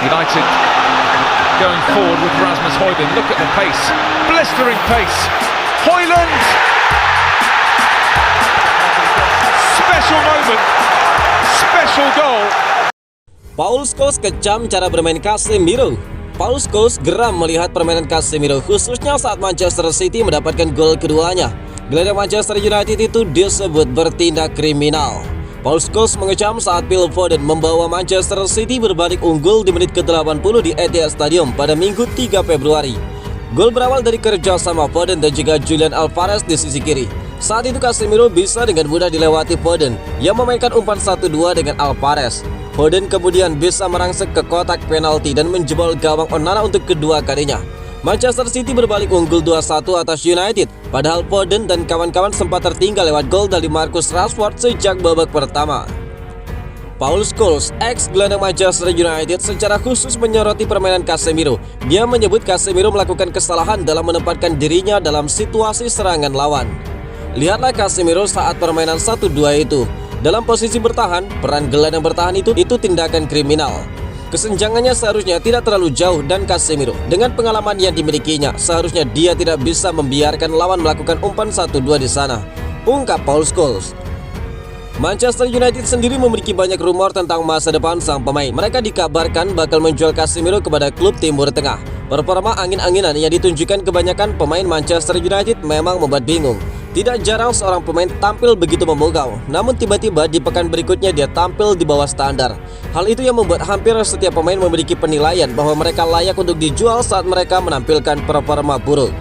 United going forward with Rasmus Højlund. Look at the pace, blistering pace. Højlund! Special moment, special goal. Paul Scholes kecam cara bermain Casemiro. Paul Scholes geram melihat permainan Casemiro, khususnya saat Manchester City mendapatkan gol keduanya. Gelandang Manchester United itu disebut bertindak kriminal. Paul Scholes mengecam saat Phil Foden membawa Manchester City berbalik unggul di menit ke-80 di Etihad Stadium pada Minggu 3 Februari. Gol berawal dari kerjasama Foden dan juga Julian Alvarez di sisi kiri. Saat itu Casemiro bisa dengan mudah dilewati Foden yang memainkan umpan 1-2 dengan Alvarez. Foden kemudian bisa merangsek ke kotak penalti dan menjebol gawang Onana untuk kedua kalinya. Manchester City berbalik unggul 2-1 atas United, padahal Foden dan kawan-kawan sempat tertinggal lewat gol dari Marcus Rashford sejak babak pertama. Paul Scholes, ex-gelandang Manchester United, secara khusus menyoroti permainan Casemiro. Dia menyebut Casemiro melakukan kesalahan dalam menempatkan dirinya dalam situasi serangan lawan. Lihatlah Casemiro saat permainan 1-2 itu. Dalam posisi bertahan, peran gelandang bertahan itu tindakan kriminal. Kesenjangannya seharusnya tidak terlalu jauh dan Casemiro dengan pengalaman yang dimilikinya seharusnya dia tidak bisa membiarkan lawan melakukan umpan 1-2 di sana, ungkap Paul Scholes. Manchester United sendiri memiliki banyak rumor tentang masa depan sang pemain. Mereka dikabarkan bakal menjual Casemiro kepada klub Timur Tengah. Performa angin-anginan yang ditunjukkan kebanyakan pemain Manchester United memang membuat bingung. Tidak jarang seorang pemain tampil begitu memukau, namun tiba-tiba di pekan berikutnya dia tampil di bawah standar. Hal itu yang membuat hampir setiap pemain memiliki penilaian bahwa mereka layak untuk dijual saat mereka menampilkan performa buruk.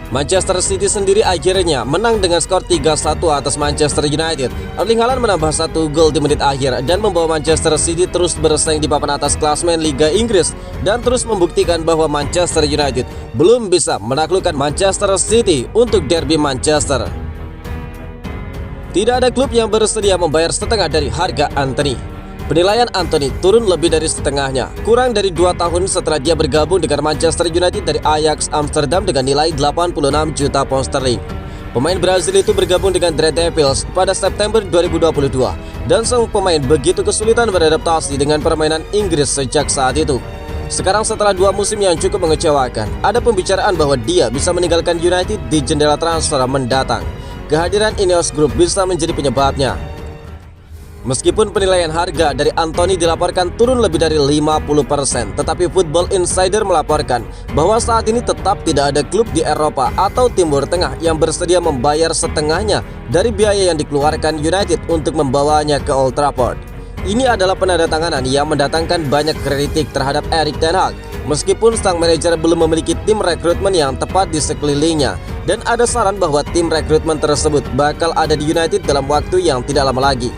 Manchester City sendiri akhirnya menang dengan skor 3-1 atas Manchester United. Erling Haaland menambah 1 gol di menit akhir dan membawa Manchester City terus bersaing di papan atas klasemen Liga Inggris dan terus membuktikan bahwa Manchester United belum bisa menaklukkan Manchester City untuk derby Manchester. Tidak ada klub yang bersedia membayar setengah dari harga Antony. Penilaian Antony turun lebih dari setengahnya, kurang dari 2 tahun setelah dia bergabung dengan Manchester United dari Ajax Amsterdam dengan nilai 86 juta pound sterling. Pemain Brazil itu bergabung dengan The Red Devils pada September 2022 dan sang pemain begitu kesulitan beradaptasi dengan permainan Inggris sejak saat itu. Sekarang setelah 2 musim yang cukup mengecewakan, ada pembicaraan bahwa dia bisa meninggalkan United di jendela transfer mendatang. Kehadiran Ineos Group bisa menjadi penyebabnya. Meskipun penilaian harga dari Antony dilaporkan turun lebih dari 50%, tetapi Football Insider melaporkan bahwa saat ini tetap tidak ada klub di Eropa atau Timur Tengah yang bersedia membayar setengahnya dari biaya yang dikeluarkan United untuk membawanya ke Old Trafford. Ini adalah penandatanganan yang mendatangkan banyak kritik terhadap Erik ten Hag. Meskipun sang manajer belum memiliki tim rekrutmen yang tepat di sekelilingnya, dan ada saran bahwa tim rekrutmen tersebut bakal ada di United dalam waktu yang tidak lama lagi.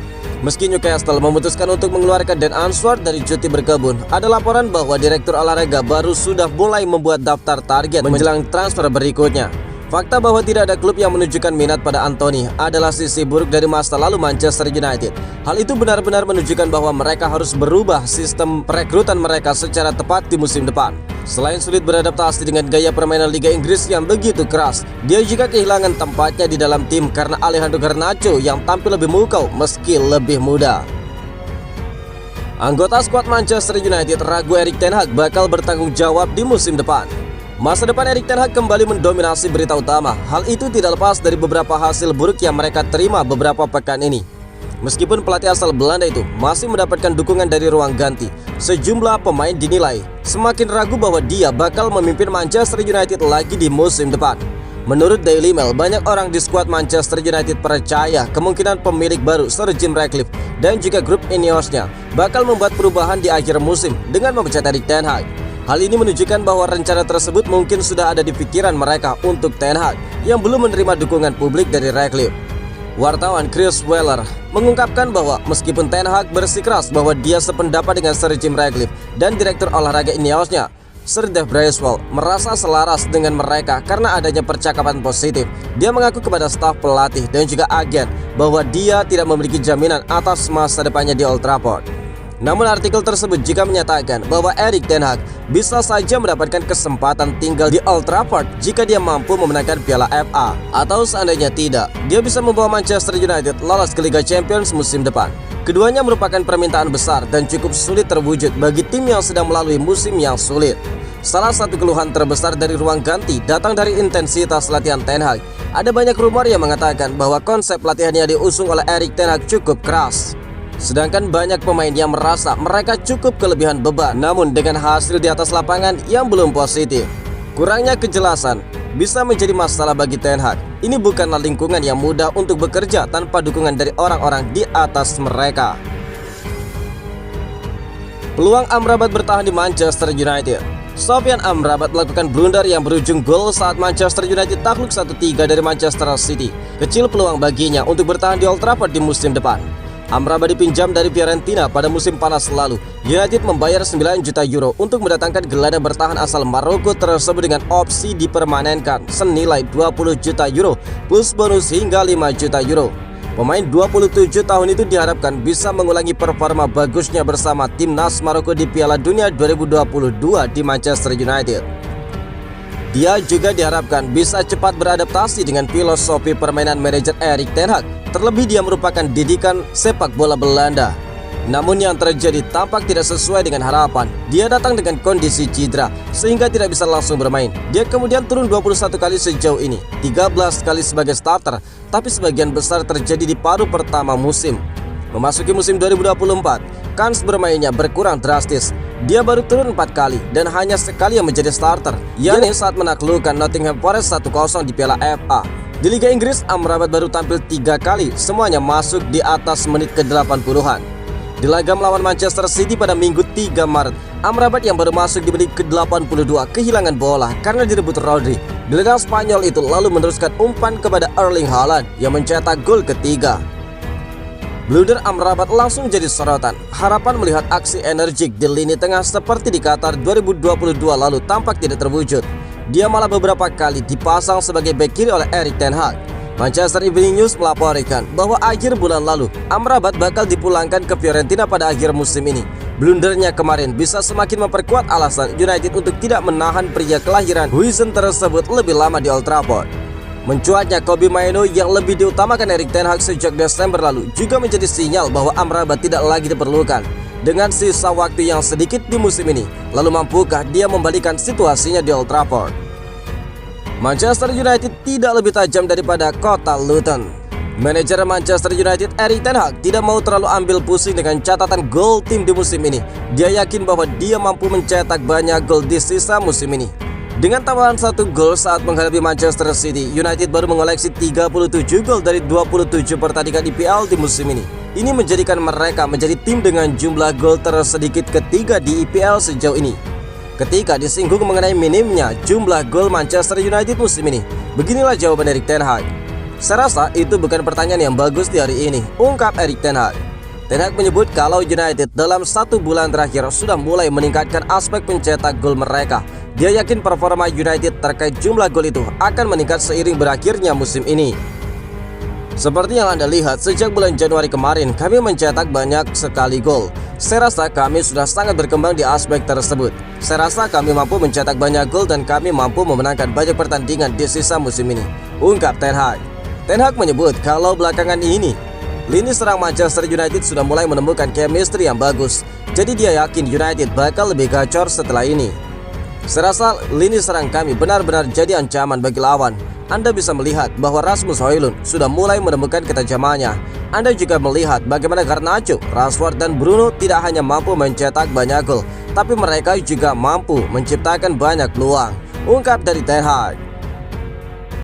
Meski Newcastle memutuskan untuk mengeluarkan Dan Answorth dari cuti berkebun, ada laporan bahwa direktur olahraga baru sudah mulai membuat daftar target menjelang transfer berikutnya. Fakta bahwa tidak ada klub yang menunjukkan minat pada Antony adalah sisi buruk dari masa lalu Manchester United. Hal itu benar-benar menunjukkan bahwa mereka harus berubah sistem perekrutan mereka secara tepat di musim depan. Selain sulit beradaptasi dengan gaya permainan Liga Inggris yang begitu keras, dia juga kehilangan tempatnya di dalam tim karena Alejandro Garnacho yang tampil lebih mukau meski lebih muda. Anggota skuad Manchester United ragu Erik ten Hag bakal bertanggung jawab di musim depan. Masa depan Erik ten Hag kembali mendominasi berita utama. Hal itu tidak lepas dari beberapa hasil buruk yang mereka terima beberapa pekan ini. Meskipun pelatih asal Belanda itu masih mendapatkan dukungan dari ruang ganti, sejumlah pemain dinilai semakin ragu bahwa dia bakal memimpin Manchester United lagi di musim depan. Menurut Daily Mail, banyak orang di skuad Manchester United percaya kemungkinan pemilik baru Sir Jim Ratcliffe dan juga grup Ineosnya bakal membuat perubahan di akhir musim dengan memecat Erik ten Hag. Hal ini menunjukkan bahwa rencana tersebut mungkin sudah ada di pikiran mereka untuk ten Hag yang belum menerima dukungan publik dari Ratcliffe. Wartawan Chris Weller mengungkapkan bahwa meskipun ten Hag bersikeras bahwa dia sependapat dengan Sir Jim Ratcliffe dan direktur olahraga Ineosnya, Sir Dave Bracewell merasa selaras dengan mereka karena adanya percakapan positif. Dia mengaku kepada staf pelatih dan juga agen bahwa dia tidak memiliki jaminan atas masa depannya di Old Trafford. Namun artikel tersebut juga menyatakan bahwa Erik ten Hag bisa saja mendapatkan kesempatan tinggal di Old Trafford jika dia mampu memenangkan Piala FA. Atau seandainya tidak, dia bisa membawa Manchester United lolos ke Liga Champions musim depan. Keduanya merupakan permintaan besar dan cukup sulit terwujud bagi tim yang sedang melalui musim yang sulit. Salah satu keluhan terbesar dari ruang ganti datang dari intensitas latihan ten Hag. Ada banyak rumor yang mengatakan bahwa konsep latihan yang diusung oleh Erik ten Hag cukup keras. Sedangkan banyak pemain yang merasa mereka cukup kelebihan beban, namun dengan hasil di atas lapangan yang belum positif. Kurangnya kejelasan bisa menjadi masalah bagi ten Hag. Ini bukanlah lingkungan yang mudah untuk bekerja tanpa dukungan dari orang-orang di atas mereka. Peluang Amrabat bertahan di Manchester United. Sofyan Amrabat melakukan blunder yang berujung gol saat Manchester United takluk 1-3 dari Manchester City. Kecil peluang baginya untuk bertahan di Old Trafford di musim depan. Amrabat dipinjam dari Fiorentina pada musim panas lalu. United membayar 9 juta euro untuk mendatangkan gelandang bertahan asal Maroko tersebut dengan opsi dipermanenkan senilai 20 juta euro plus bonus hingga 5 juta euro. Pemain 27 tahun itu diharapkan bisa mengulangi performa bagusnya bersama timnas Maroko di Piala Dunia 2022 di Manchester United. Dia juga diharapkan bisa cepat beradaptasi dengan filosofi permainan manajer Erik ten Hag. Terlebih dia merupakan didikan sepak bola Belanda. Namun yang terjadi tampak tidak sesuai dengan harapan. Dia datang dengan kondisi cedera sehingga tidak bisa langsung bermain. Dia kemudian turun 21 kali sejauh ini, 13 kali sebagai starter, tapi sebagian besar terjadi di paruh pertama musim. Memasuki musim 2024, kans bermainnya berkurang drastis. Dia baru turun 4 kali dan hanya sekali yang menjadi starter, yakni saat menaklukkan Nottingham Forest 1-0 di Piala FA. Di Liga Inggris, Amrabat baru tampil 3 kali, semuanya masuk di atas menit ke-80-an. Di laga melawan Manchester City pada Minggu 3 Maret, Amrabat yang baru masuk di menit ke-82 kehilangan bola karena direbut Rodri. Gelandang Spanyol itu lalu meneruskan umpan kepada Erling Haaland yang mencetak gol ketiga. Blunder Amrabat langsung jadi sorotan. Harapan melihat aksi energik di lini tengah seperti di Qatar 2022 lalu tampak tidak terwujud. Dia malah beberapa kali dipasang sebagai bek kiri oleh Erik ten Hag. Manchester Evening News melaporkan bahwa akhir bulan lalu Amrabat bakal dipulangkan ke Fiorentina pada akhir musim ini. Blundernya kemarin bisa semakin memperkuat alasan United untuk tidak menahan pria kelahiran Huijsen tersebut lebih lama di Old Trafford. Mencuatnya Kobbie Mainoo yang lebih diutamakan Erik ten Hag sejak Desember lalu juga menjadi sinyal bahwa Amrabat tidak lagi diperlukan. Dengan sisa waktu yang sedikit di musim ini, lalu mampukah dia membalikan situasinya di Old Trafford? Manchester United tidak lebih tajam daripada kota Luton. Manajer Manchester United Erik ten Hag tidak mau terlalu ambil pusing dengan catatan gol tim di musim ini. Dia yakin bahwa dia mampu mencetak banyak gol di sisa musim ini. Dengan tambahan 1 gol saat menghadapi Manchester City, United baru mengoleksi 37 gol dari 27 pertandingan IPL di musim ini. Ini menjadikan mereka menjadi tim dengan jumlah gol tersedikit ketiga di IPL sejauh ini. Ketika disinggung mengenai minimnya jumlah gol Manchester United musim ini, beginilah jawaban Erik ten Hag. Saya rasa itu bukan pertanyaan yang bagus di hari ini, ungkap Erik ten Hag. Ten Hag menyebut kalau United dalam 1 bulan terakhir sudah mulai meningkatkan aspek pencetak gol mereka. Dia yakin performa United terkait jumlah gol itu akan meningkat seiring berakhirnya musim ini. Seperti yang Anda lihat, sejak bulan Januari kemarin kami mencetak banyak sekali gol. Saya rasa kami sudah sangat berkembang di aspek tersebut. Saya rasa kami mampu mencetak banyak gol dan kami mampu memenangkan banyak pertandingan di sisa musim ini, ungkap Ten Hag. Ten Hag menyebut kalau belakangan ini lini serang Manchester United sudah mulai menemukan chemistry yang bagus. Jadi dia yakin United bakal lebih gacor setelah ini. Saya rasa lini serang kami benar-benar jadi ancaman bagi lawan. Anda bisa melihat bahwa Rasmus Højlund sudah mulai menemukan ketajamannya. Anda juga melihat bagaimana Garnacho, Rashford dan Bruno tidak hanya mampu mencetak banyak gol, tapi mereka juga mampu menciptakan banyak peluang, ungkap dari Ten Hag.